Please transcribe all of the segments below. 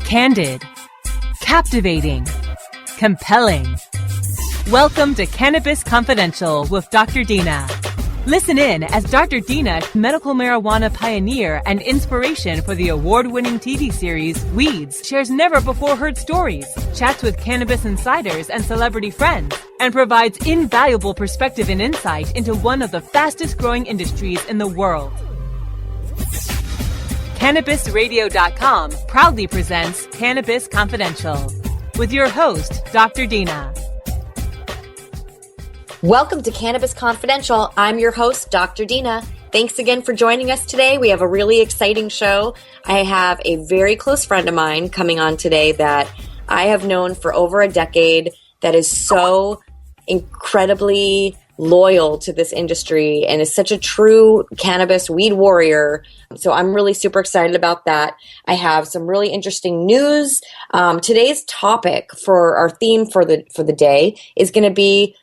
Candid, captivating, compelling. Welcome to Cannabis Confidential with Dr. Dina. Listen in as Dr. Dina, medical marijuana pioneer and inspiration for the award-winning TV series Weeds, shares never-before-heard stories, chats with cannabis insiders and celebrity friends, and provides invaluable perspective and insight into one of the fastest-growing industries in the world. CannabisRadio.com proudly presents Cannabis Confidential with your host, Dr. Dina. Welcome to Cannabis Confidential. I'm your host, Dr. Dina. Thanks again for joining us today. We have a really exciting show. I have a very close friend of mine coming on today that I have known for over a decade that is so incredibly loyal to this industry and is such a true cannabis weed warrior. So I'm really super excited about that. I have some really interesting news. Today's topic for our theme for the day is going to be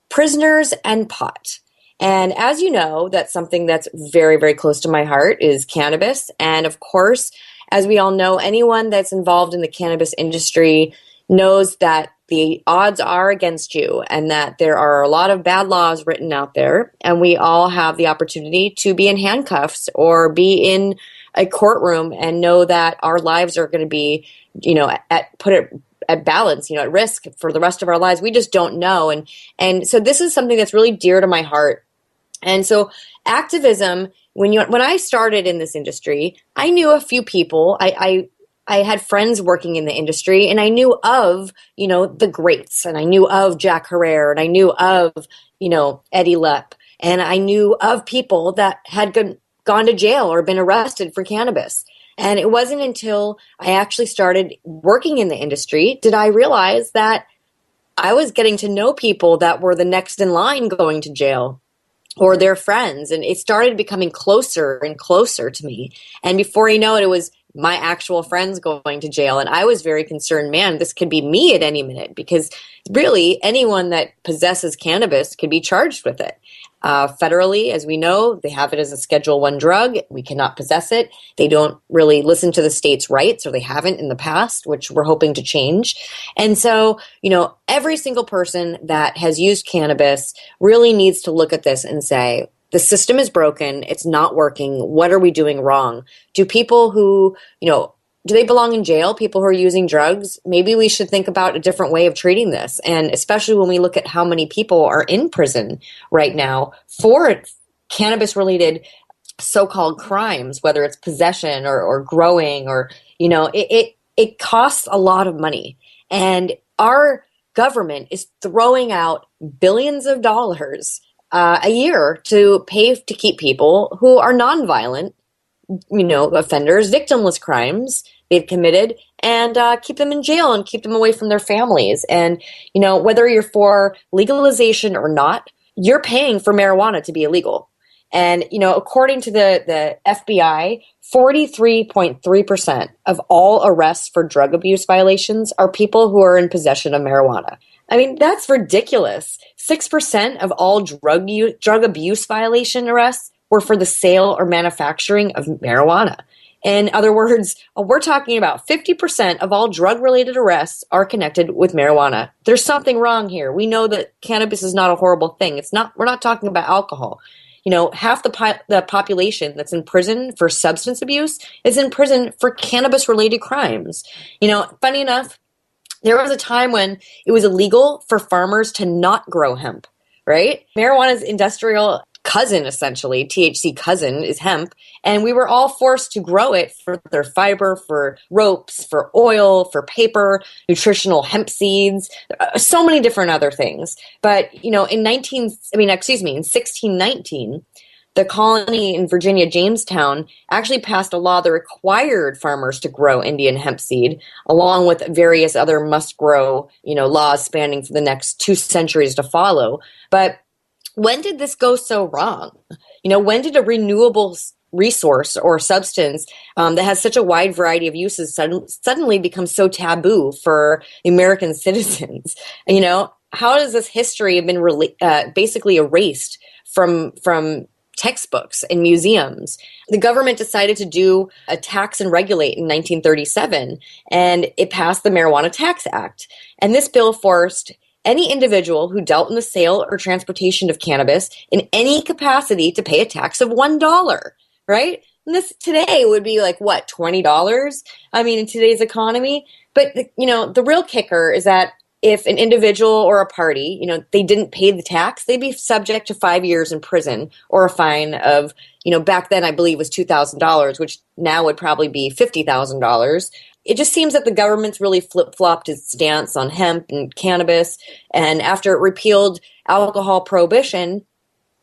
prisoners and pot. And as you know, that's something that's very, very close to my heart is cannabis. And of course, as we all know, anyone that's involved in the cannabis industry knows that the odds are against you and that there are a lot of bad laws written out there. And we all have the opportunity to be in handcuffs or be in a courtroom and know that our lives are going to be, at balance, at risk for the rest of our lives. We just don't know. And so this is something that's really dear to my heart. And so activism, when I started in this industry, I knew a few people. I had friends working in the industry and I knew of, the greats and I knew of Jack Herrera and I knew of, Eddie Lepp and I knew of people that had gone to jail or been arrested for cannabis. And it wasn't until I actually started working in the industry did I realize that I was getting to know people that were the next in line going to jail or their friends. And it started becoming closer and closer to me. And before you know it, it was my actual friends going to jail. And I was very concerned, man, this could be me at any minute because really anyone that possesses cannabis could be charged with it. Federally, as we know, they have it as a Schedule I drug. We cannot possess it. They don't really listen to the state's rights, or they haven't in the past, which we're hoping to change. And so, every single person that has used cannabis really needs to look at this and say, the system is broken. It's not working. What are we doing wrong? Do people who, do they belong in jail? People who are using drugs? Maybe we should think about a different way of treating this. And especially when we look at how many people are in prison right now for cannabis-related so-called crimes, whether it's possession or growing or, it costs a lot of money. And our government is throwing out billions of dollars a year to pay to keep people who are nonviolent, offenders, victimless crimes they've committed, and keep them in jail and keep them away from their families. And, whether you're for legalization or not, you're paying for marijuana to be illegal. And, according to the FBI, 43.3% of all arrests for drug abuse violations are people who are in possession of marijuana. I mean, that's ridiculous. 6% of all drug abuse violation arrests were for the sale or manufacturing of marijuana. In other words, we're talking about 50% of all drug-related arrests are connected with marijuana. There's something wrong here. We know that cannabis is not a horrible thing. We're not talking about alcohol. Half the population that's in prison for substance abuse is in prison for cannabis-related crimes. Funny enough, there was a time when it was illegal for farmers to not grow hemp, right? Marijuana's industrial cousin, essentially, THC cousin, is hemp. And we were all forced to grow it for their fiber, for ropes, for oil, for paper, nutritional hemp seeds, so many different other things. But, in 1619, the colony in Virginia, Jamestown, actually passed a law that required farmers to grow Indian hemp seed, along with various other must-grow, laws spanning for the next 2 centuries to follow. But when did this go so wrong? When did a renewable resource or substance that has such a wide variety of uses suddenly become so taboo for American citizens? How does this history have been basically erased from textbooks in museums. The government decided to do a tax and regulate in 1937, and it passed the Marijuana Tax Act. And this bill forced any individual who dealt in the sale or transportation of cannabis in any capacity to pay a tax of $1, right? And this today would be like, what, $20? I mean, in today's economy. But, the real kicker is that if an individual or a party, they didn't pay the tax, they'd be subject to 5 years in prison or a fine of, back then I believe was $2,000, which now would probably be $50,000. It just seems that the government's really flip-flopped its stance on hemp and cannabis. And after it repealed alcohol prohibition,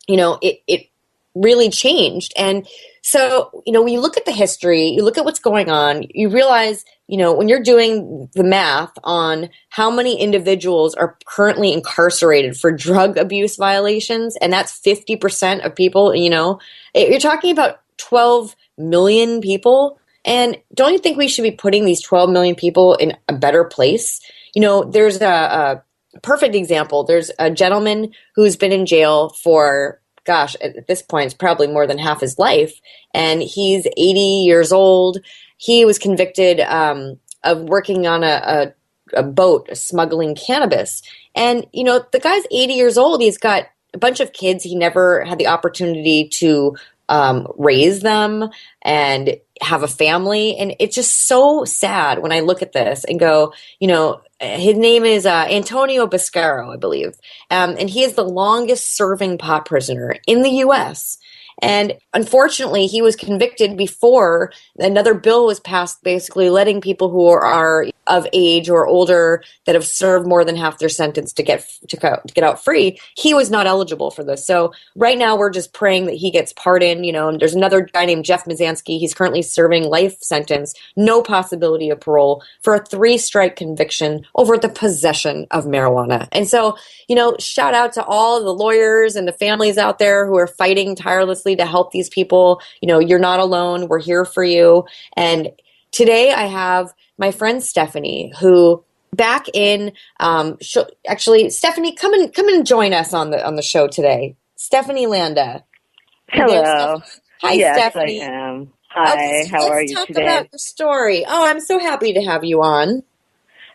it really changed. And so, when you look at the history, you look at what's going on, you realize, when you're doing the math on how many individuals are currently incarcerated for drug abuse violations, and that's 50% of people, you're talking about 12 million people. And don't you think we should be putting these 12 million people in a better place? There's a perfect example. There's a gentleman who's been in jail for, gosh, at this point, it's probably more than half his life. And he's 80 years old. He was convicted of working on a boat smuggling cannabis. And, the guy's 80 years old. He's got a bunch of kids. He never had the opportunity to raise them and have a family. And it's just so sad when I look at this and go, his name is Antonio Bascaro, I believe. And he is the longest serving pot prisoner in the U.S. And unfortunately, he was convicted before another bill was passed, basically letting people who are of age or older that have served more than half their sentence to get out free. He was not eligible for this. So right now, we're just praying that he gets pardoned. And there's another guy named Jeff Mizanski. He's currently serving life sentence, no possibility of parole, for a 3-strike conviction over the possession of marijuana. And so, shout out to all the lawyers and the families out there who are fighting tirelessly to help these people. You're not alone. We're here for you. And today I have my friend Stephanie, who back in Stephanie, come and join us on the show today. Stephanie Landa. Hello. Hi, yes, Stephanie. I am. Hi. Okay, how are you Let's talk today? about your story. Oh, I'm so happy to have you on.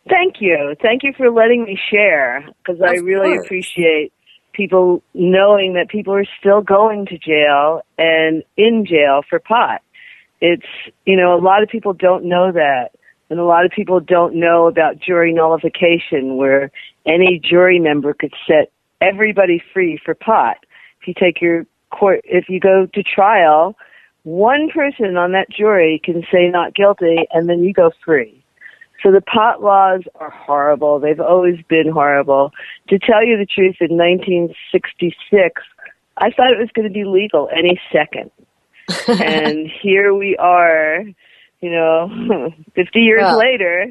Thank you. Thank you for letting me share, because I really appreciate people knowing that people are still going to jail and in jail for pot. It's, a lot of people don't know that. And a lot of people don't know about jury nullification, where any jury member could set everybody free for pot. If you go to trial, one person on that jury can say not guilty, and then you go free. So the pot laws are horrible. They've always been horrible. To tell you the truth, in 1966, I thought it was going to be legal any second. And here we are, 50 years later,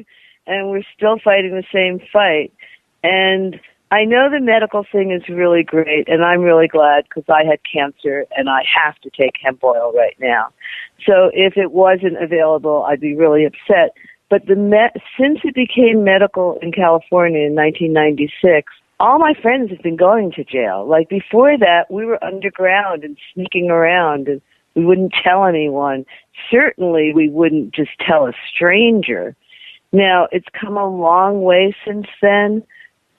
and we're still fighting the same fight. And I know the medical thing is really great, and I'm really glad, because I had cancer and I have to take hemp oil right now. So if it wasn't available, I'd be really upset. But since it became medical in California in 1996, all my friends have been going to jail. Like before that, we were underground and sneaking around, and we wouldn't tell anyone. Certainly, we wouldn't just tell a stranger. Now, it's come a long way since then,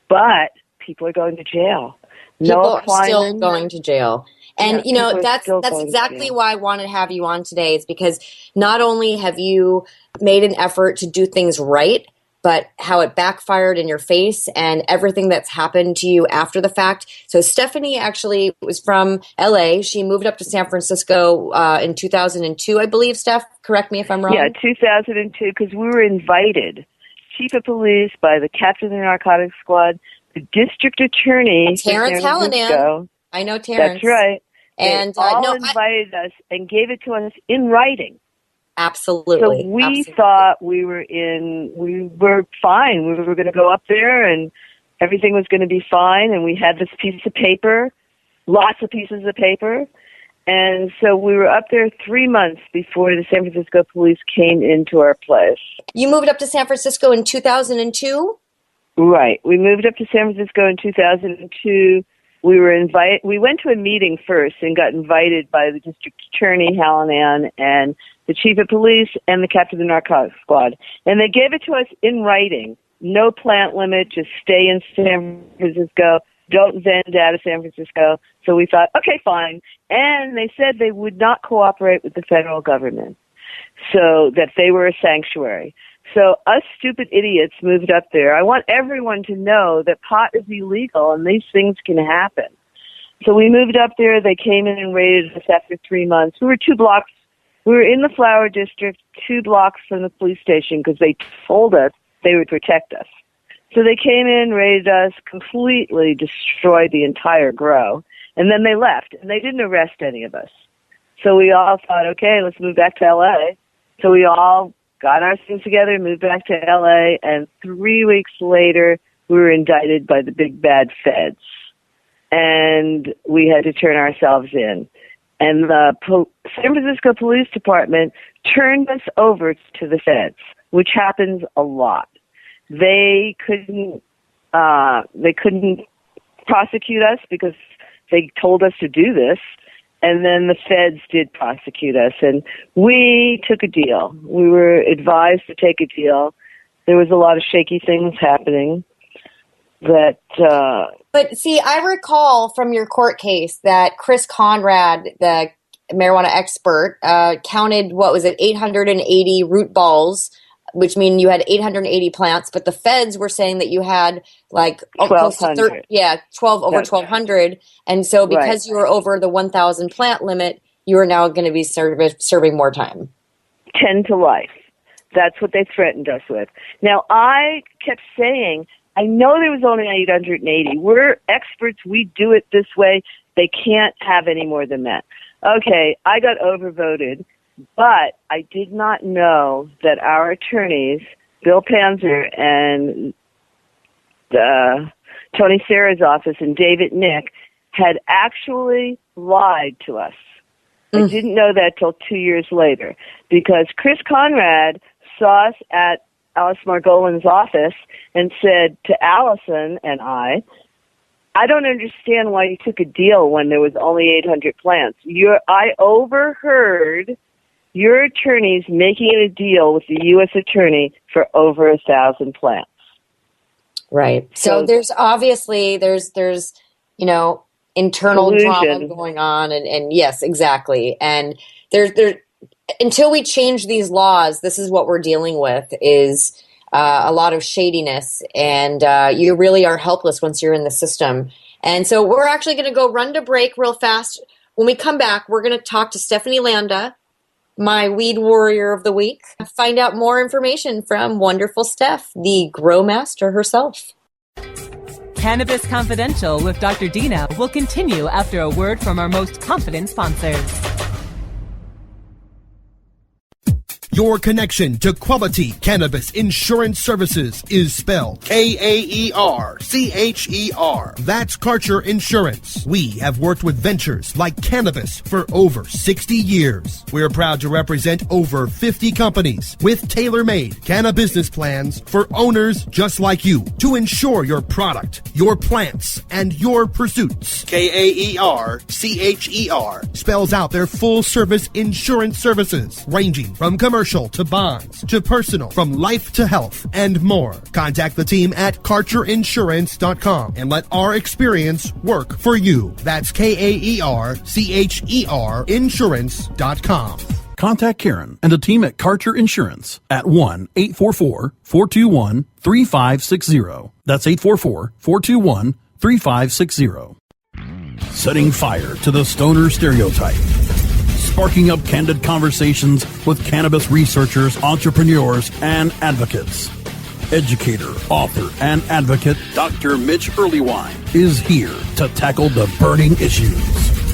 but people are going to jail. People are still going to jail. And, that's that's exactly why I wanted to have you on today, is because not only have you made an effort to do things right, but how it backfired in your face and everything that's happened to you after the fact. So Stephanie actually was from LA. She moved up to San Francisco in 2002, I believe, Steph. Correct me if I'm wrong. Yeah, 2002, because we were invited. Chief of police by the captain of the narcotics squad, the district attorney. Terrence Hallinan. I know Terrence. That's right. And they all invited us and gave it to us in writing. Absolutely. So we thought we were fine. We were going to go up there and everything was going to be fine. And we had this piece of paper, lots of pieces of paper. And so we were up there 3 months before the San Francisco police came into our place. You moved up to San Francisco in 2002? Right. We moved up to San Francisco in 2002. we went to a meeting first and got invited by the district attorney, Helen Ann, and the chief of police and the captain of the narcotics squad. And they gave it to us in writing. No plant limit, just stay in San Francisco. Don't vend out of San Francisco. So we thought, okay, fine. And they said they would not cooperate with the federal government, so that they were a sanctuary. So us stupid idiots moved up there. I want everyone to know that pot is illegal and these things can happen. So we moved up there. They came in and raided us after 3 months. We were in the Flower District, 2 blocks from the police station, because they told us they would protect us. So they came in, raided us, completely destroyed the entire grow, and then they left, and they didn't arrest any of us. So we all thought, okay, let's move back to L.A. So we all got our things together, moved back to L.A., and 3 weeks later, we were indicted by the big bad feds. And we had to turn ourselves in. And the San Francisco Police Department turned us over to the feds, which happens a lot. They couldn't prosecute us because they told us to do this. And then the feds did prosecute us, and we took a deal. We were advised to take a deal. There was a lot of shaky things happening. But see, I recall from your court case that Chris Conrad, the marijuana expert, counted, 880 root balls, which means you had 880 plants, but the feds were saying that you had like 1,200. 1,200. And so because you were over the 1,000 plant limit, you are now going to be serving more time. 10 to life. That's what they threatened us with. Now, I kept saying, I know there was only 880. We're experts. We do it this way. They can't have any more than that. Okay, I got overvoted. But I did not know that our attorneys, Bill Panzer and Tony Serra's office and David Nick, had actually lied to us. I didn't know that till 2 years later, because Chris Conrad saw us at Alice Margolin's office and said to Allison and I don't understand why you took a deal when there was only 800 plants. I overheard your attorney's making a deal with the U.S. attorney for over 1,000 plants. Right. So there's obviously, there's internal collusion. Drama going on. And yes, exactly. And there's until we change these laws, this is what we're dealing with is a lot of shadiness. And you really are helpless once you're in the system. And so we're actually going to go run to break real fast. When we come back, we're going to talk to Stephanie Landa, my weed warrior of the week, find out more information from wonderful Steph, the grow master herself. Cannabis Confidential with Dr. Dina will continue after a word from our most confident sponsors. Your connection to quality cannabis insurance services is spelled Kaercher. That's Karcher Insurance. We have worked with ventures like cannabis for over 60 years. We're proud to represent over 50 companies with tailor-made cannabis plans for owners just like you to insure your product, your plants, and your pursuits. Kaercher spells out their full-service insurance services ranging from commercial to bonds, to personal, from life to health, and more. Contact the team at KarcherInsurance.com and let our experience work for you. That's Kaercher Insurance.com. Contact Karen and the team at Karcher Insurance at 1-844-421-3560. That's 844-421-3560. Setting fire to the stoner stereotype. Sparking up candid conversations with cannabis researchers, entrepreneurs, and advocates. Educator, author, and advocate Dr. Mitch Earlywine is here to tackle the burning issues.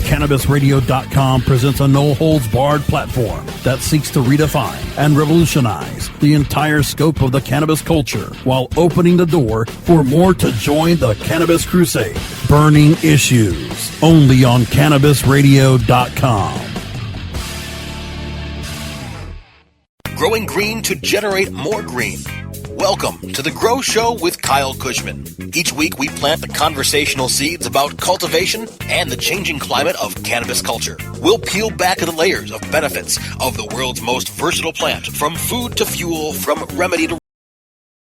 CannabisRadio.com presents a no-holds-barred platform that seeks to redefine and revolutionize the entire scope of the cannabis culture while opening the door for more to join the cannabis crusade. Burning issues, only on CannabisRadio.com. Growing green to generate more green. Welcome to The Grow Show with Kyle Cushman. Each week we plant the conversational seeds about cultivation and the changing climate of cannabis culture. We'll peel back the layers of benefits of the world's most versatile plant, from food to fuel, from remedy to